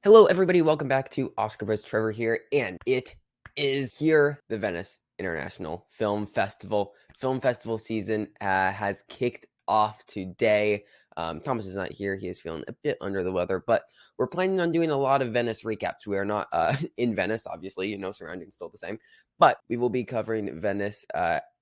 Hello, everybody. Welcome back to Oscar Buzz. Trevor here, and it is here. The Venice International Film Festival. Film festival season has kicked off today. Thomas is not here. He is feeling a bit under the weather, but we're planning on doing a lot of Venice recaps. We are not in Venice, obviously, surroundings still the same, but we will be covering Venice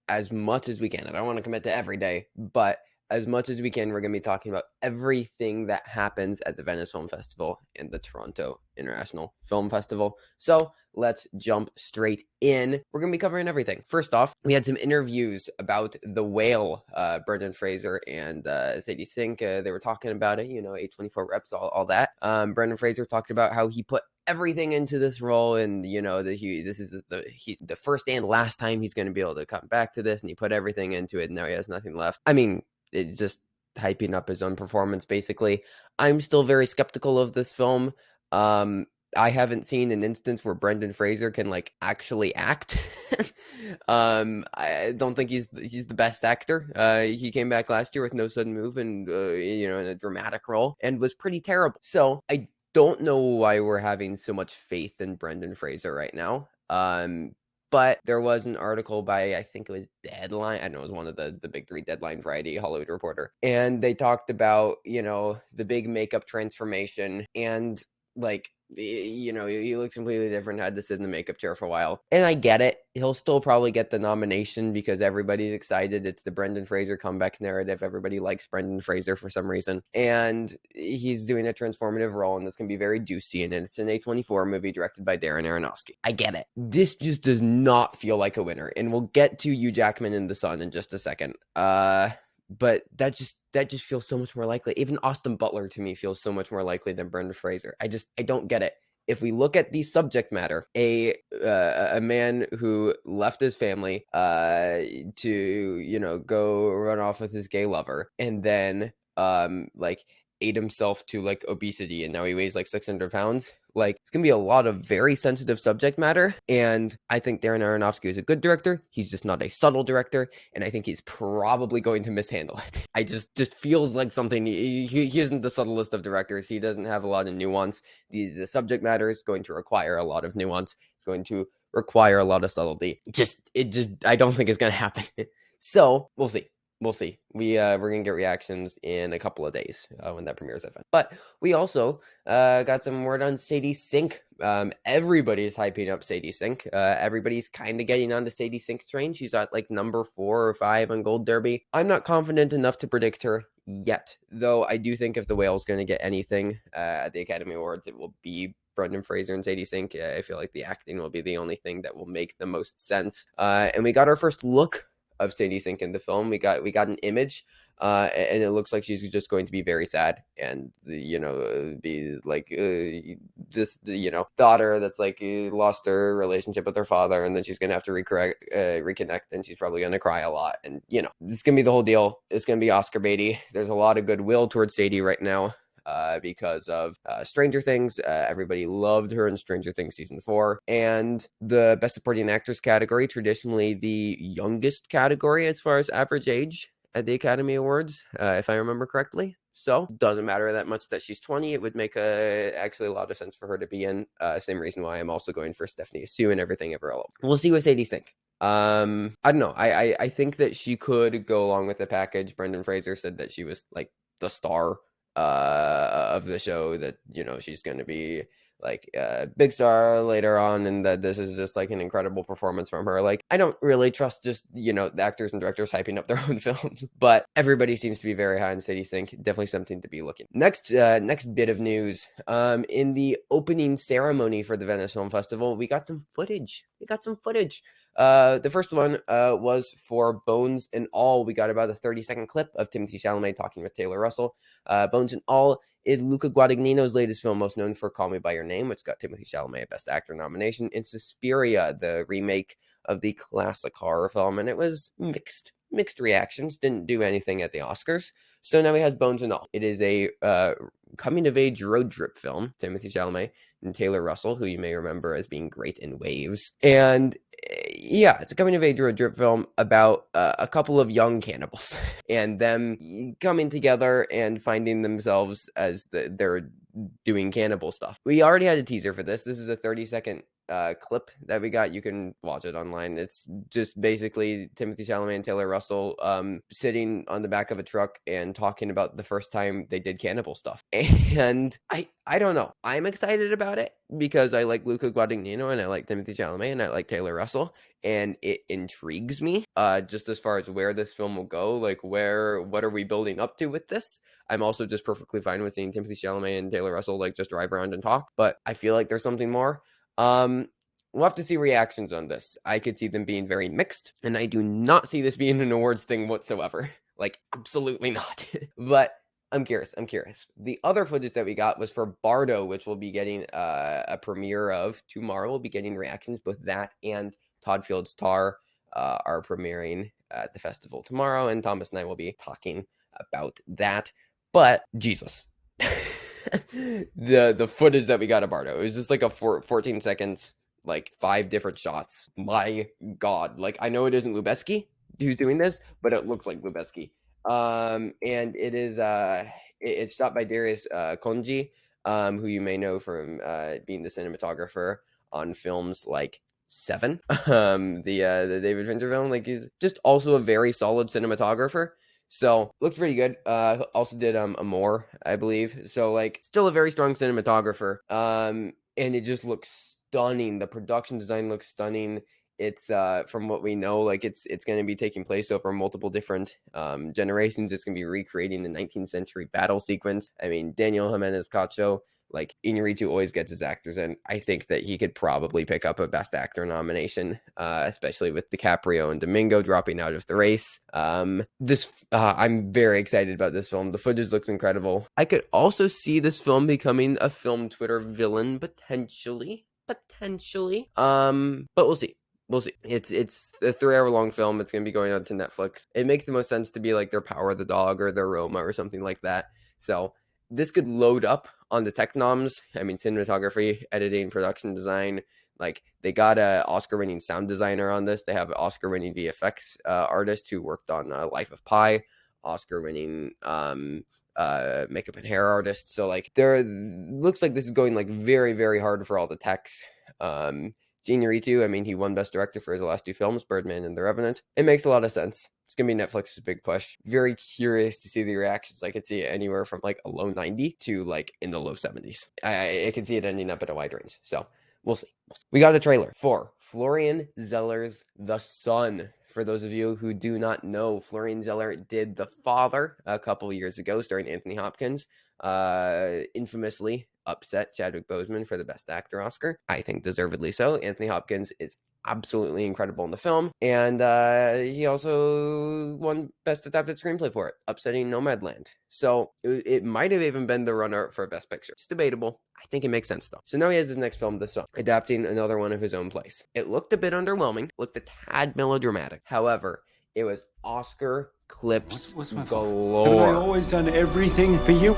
as much as we can. I don't want to commit to every day, but as much as we can, we're going to be talking about everything that happens at the Venice Film Festival and the Toronto International Film Festival. So let's jump straight in. We're going to be covering everything. First off, we had some interviews about The Whale. Brendan Fraser and Sadie Sink, they were talking about it, A24 reps, all that. Brendan Fraser talked about how he put everything into this role, and he's the first and last time he's going to be able to come back to this, and he put everything into it, and now he has nothing left. I mean, it just hyping up his own performance, basically. I'm still very skeptical of this film. I haven't seen an instance where Brendan Fraser can actually act. I don't think he's the best actor. He came back last year with No Sudden Move and in a dramatic role and was pretty terrible. So I don't know why we're having so much faith in Brendan Fraser right now. But there was an article by, I think it was Deadline. I don't know, it was one of the big three, Deadline, Variety, Hollywood Reporter. And they talked about, the big makeup transformation and he looks completely different, had to sit in the makeup chair for a while. And I get it. He'll still probably get the nomination because everybody's excited. It's the Brendan Fraser comeback narrative. Everybody likes Brendan Fraser for some reason. And he's doing a transformative role, and it's going to be very juicy. And it's an A24 movie directed by Darren Aronofsky. I get it. This just does not feel like a winner. And we'll get to Hugh Jackman in The Sun in just a second. But that just feels so much more likely. Even Austin Butler to me feels so much more likely than Brendan Fraser. I don't get it. If we look at the subject matter, a man who left his family to go run off with his gay lover, and then ate himself to obesity, and now he weighs 600 pounds. It's gonna be a lot of very sensitive subject matter, and I think Darren Aronofsky is a good director. He's just not a subtle director, and I think he's probably going to mishandle it. I just feels like something. He isn't the subtlest of directors. He doesn't have a lot of nuance. The subject matter is going to require a lot of nuance. It's going to require a lot of subtlety. I don't think it's gonna happen. So we'll see. We'll see. We're gonna get reactions in a couple of days when that premieres. But we also got some word on Sadie Sink. Everybody's hyping up Sadie Sink. Everybody's kind of getting on the Sadie Sink train. She's at number 4 or 5 on Gold Derby. I'm not confident enough to predict her yet, though. I do think if The Whale's going to get anything at the Academy Awards, it will be Brendan Fraser and Sadie Sink. I feel like the acting will be the only thing that will make the most sense. And we got our first look of Sadie Sink in the film. We got an image, and it looks like she's just going to be very sad, and be this daughter that's lost her relationship with her father, and then she's gonna have to reconnect, and she's probably gonna cry a lot, and it's gonna be the whole deal. It's gonna be Oscar baity. There's a lot of goodwill towards Sadie right now. Because of Stranger Things. Everybody loved her in Stranger Things Season 4. And the Best Supporting Actress category, traditionally the youngest category as far as average age at the Academy Awards, if I remember correctly. So, doesn't matter that much that she's 20. It would make actually a lot of sense for her to be in. Same reason why I'm also going for Stephanie Sue and Everything Ever All. We'll see with Sadie Sink. I don't know. I think that she could go along with the package. Brendan Fraser said that she was the star of the show, that she's going to be a big star later on, and that this is just an incredible performance from her. I don't really trust just the actors and directors hyping up their own films, but everybody seems to be very high on Sadie Sink. Definitely something to be looking. Next bit of news. In the opening ceremony for the Venice Film Festival, we got some footage. The first one was for Bones and All. We got about a 30-second clip of Timothée Chalamet talking with Taylor Russell. Bones and All is Luca Guadagnino's latest film, most known for Call Me By Your Name, which got Timothée Chalamet a Best Actor nomination, and Suspiria, the remake of the classic horror film, and it was mixed reactions, didn't do anything at the Oscars. So now he has Bones and All. It is a coming-of-age road trip film. Timothée Chalamet and Taylor Russell, who you may remember as being great in Waves. And yeah, it's a coming-of-age road trip film about a couple of young cannibals and them coming together and finding themselves as their doing cannibal stuff. We already had a teaser for this. This is a 30-second clip that we got. You can watch it online. It's just basically Timothée Chalamet and Taylor Russell sitting on the back of a truck and talking about the first time they did cannibal stuff. And I don't know. I'm excited about it because I like Luca Guadagnino and I like Timothée Chalamet and I like Taylor Russell, and it intrigues me just as far as where this film will go. Like, what are we building up to with this? I'm also just perfectly fine with seeing Timothée Chalamet and Taylor Russell like just drive around and talk, but I feel like there's something more. We'll have to see reactions on this. I could see them being very mixed, and I do not see this being an awards thing whatsoever. Like, absolutely not. But I'm curious. The other footage that we got was for Bardo, which we'll be getting a premiere of tomorrow. We'll be getting reactions. Both that and Todd Field's Tar are premiering at the festival tomorrow, and Thomas and I will be talking about that. But Jesus. the footage that we got of Bardo, it was just like a 14 seconds, like 5 different shots. My God, like, I know it isn't Lubeski who's doing this, but it looks like Lubeski. And it is it's shot by Darius Konji, who you may know from being the cinematographer on films like Seven, the David Fincher film. Like, he's just also a very solid cinematographer. So looks pretty good. Also did Amore, I believe. So like, still a very strong cinematographer. And it just looks stunning. The production design looks stunning. It's from what we know, like it's going to be taking place over multiple different generations. It's going to be recreating the 19th century battle sequence. I mean, Daniel Jimenez Cacho, like, Iñárritu always gets his actors in. I think that he could probably pick up a Best Actor nomination, especially with DiCaprio and Domingo dropping out of the race. I'm very excited about this film. The footage looks incredible. I could also see this film becoming a film Twitter villain, potentially. But we'll see. We'll see. It's a 3-hour long film. It's going to be going on to Netflix. It makes the most sense to be like their Power of the Dog or their Roma or something like that. So this could load up on the tech noms. I mean, cinematography, editing, production design. Like, they got a Oscar-winning sound designer on this. They have an Oscar-winning VFX artist who worked on Life of Pi, Oscar-winning makeup and hair artist. So like, there looks like this is going like very, very hard for all the techs. Iñárritu, I mean, he won Best Director for his last 2 films, Birdman and The Revenant. It makes a lot of sense. It's going to be Netflix's big push. Very curious to see the reactions. I could see it anywhere from like a low 90 to like in the low 70s. I can see it ending up at a wide range. So we'll see. We got a trailer for Florian Zeller's The Son. For those of you who do not know, Florian Zeller did The Father a couple years ago, starring Anthony Hopkins. Infamously upset Chadwick Boseman for the Best Actor Oscar. I think deservedly so. Anthony Hopkins is absolutely incredible in the film, and he also won Best Adapted Screenplay for it, upsetting Nomadland. So it might have even been the runner for Best Picture. It's debatable. I think it makes sense though. So now he has his next film, The Son, adapting another one of his own plays. It looked a bit underwhelming, looked a tad melodramatic. However, it was Oscar clips galore. Haven't I always done everything for you?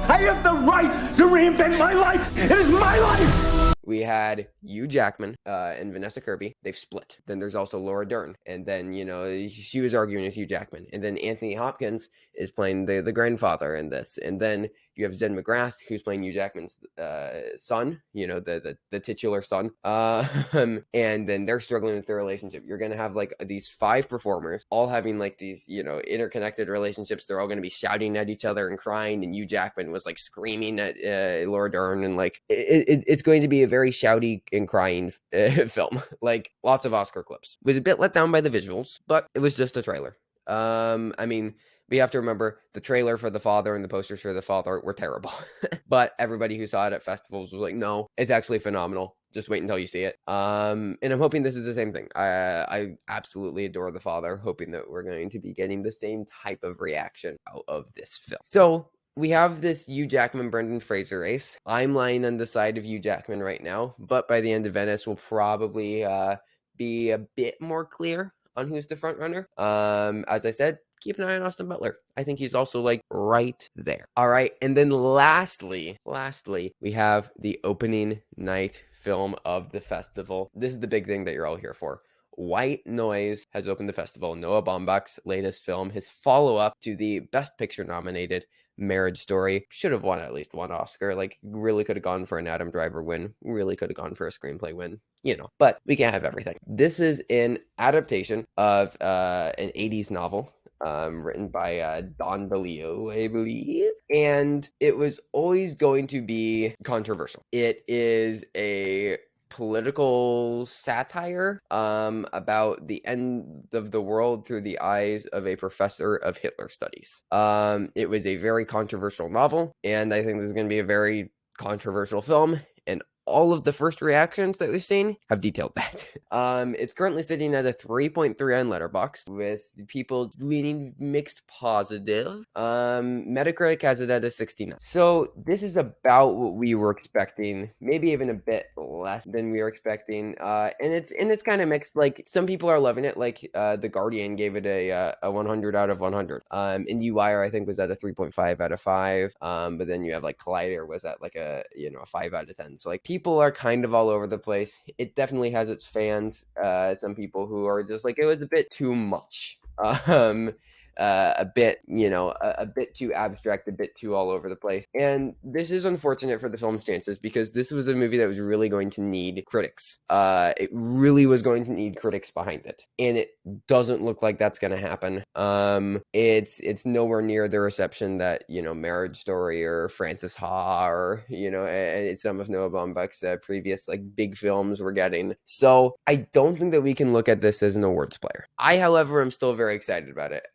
I have the right to reinvent my life. It is my life. We had Hugh Jackman and Vanessa Kirby. They've split. Then there's also Laura Dern. And then, you know, she was arguing with Hugh Jackman. And then Anthony Hopkins is playing the grandfather in this. And then you have Zen McGrath, who's playing Hugh Jackman's son, you know, the titular son. And then they're struggling with their relationship. You're going to have like these 5 performers all having like these, you know, interconnected relationships. They're all going to be shouting at each other and crying. And Hugh Jackman was like screaming at Laura Dern. And like, it's going to be a very shouty and crying film. Like, lots of Oscar clips. Was a bit let down by the visuals, but it was just a trailer. I mean, we have to remember the trailer for The Father and the posters for The Father were terrible. But everybody who saw it at festivals was like, no, it's actually phenomenal. Just wait until you see it. And I'm hoping this is the same thing. I absolutely adore The Father, hoping that we're going to be getting the same type of reaction out of this film. So we have this Hugh Jackman, Brendan Fraser race. I'm lying on the side of Hugh Jackman right now, but by the end of Venice, we'll probably be a bit more clear on who's the front runner. As I said, keep an eye on Austin Butler. I think he's also like right there. All right, and then lastly, we have the opening night film of the festival. This is the big thing that you're all here for. White Noise has opened the festival. Noah Baumbach's latest film, his follow-up to the Best Picture nominated Marriage Story should have won at least one Oscar. Like, really could have gone for an Adam Driver win. Really could have gone for a screenplay win. But we can't have everything. This is an adaptation of an 80s novel written by Don DeLeo, I believe. And it was always going to be controversial. It is a political satire about the end of the world through the eyes of a professor of Hitler studies. It was a very controversial novel, and I think this is going to be a very controversial film, and all of the first reactions that we've seen have detailed that. It's currently sitting at a 3.3 on Letterboxd, with people leaning mixed positive. Metacritic has it at a 69. So this is about what we were expecting, maybe even a bit less than we were expecting. And it's kind of mixed. Like, some people are loving it. Like, The Guardian gave it a 100 out of 100. IndieWire, I think, was at a 3.5 out of 5. But then you have like Collider was at like a 5 out of 10. So like, people are kind of all over the place. It definitely has its fans. Some people who are just like, it was a bit too much. A bit, a bit too abstract, a bit too all over the place. And this is unfortunate for the film's chances, because this was a movie that was really going to need critics. It really was going to need critics behind it. And it doesn't look like that's going to happen. It's nowhere near the reception that, Marriage Story or Frances Ha or, and some of Noah Baumbach's previous like big films were getting. So I don't think that we can look at this as an awards player. I, however, am still very excited about it.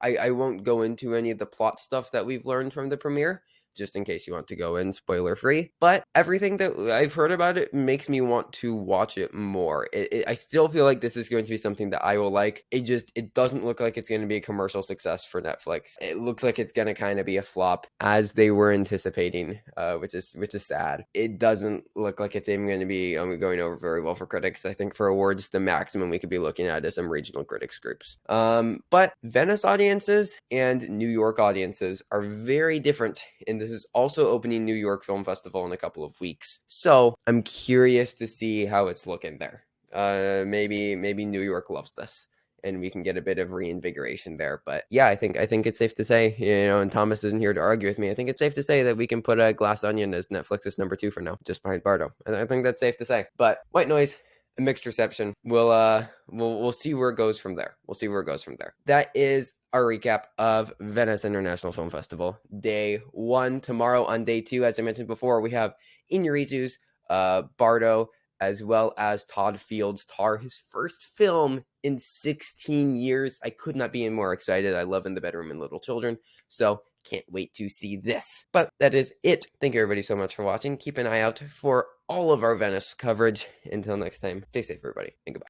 I won't go into any of the plot stuff that we've learned from the premiere, just in case you want to go in spoiler free. But everything that I've heard about it makes me want to watch it more. I still feel like this is going to be something that I will like. It doesn't look like it's going to be a commercial success for Netflix. It looks like it's going to kind of be a flop, as they were anticipating, which is sad. It doesn't look like it's even going to be going over very well for critics. I think for awards, the maximum we could be looking at is some regional critics groups. But Venice audiences and New York audiences are very different in this is also opening New York Film Festival in a couple of weeks. So I'm curious to see how it's looking there. Maybe New York loves this, and we can get a bit of reinvigoration there. But yeah, I think it's safe to say, and Thomas isn't here to argue with me, I think it's safe to say that we can put a Glass Onion as Netflix's number 2 for now, just behind Bardo. And I think that's safe to say. But White Noise, a mixed reception. We'll see where it goes from there. That is our recap of Venice International Film Festival, day 1. Tomorrow on day 2, as I mentioned before, we have Iñárritu's Bardo, as well as Todd Field's Tar, his first film in 16 years. I could not be more excited. I love In the Bedroom and Little Children, so can't wait to see this. But that is it. Thank you everybody so much for watching. Keep an eye out for all of our Venice coverage. Until next time, stay safe everybody, and goodbye.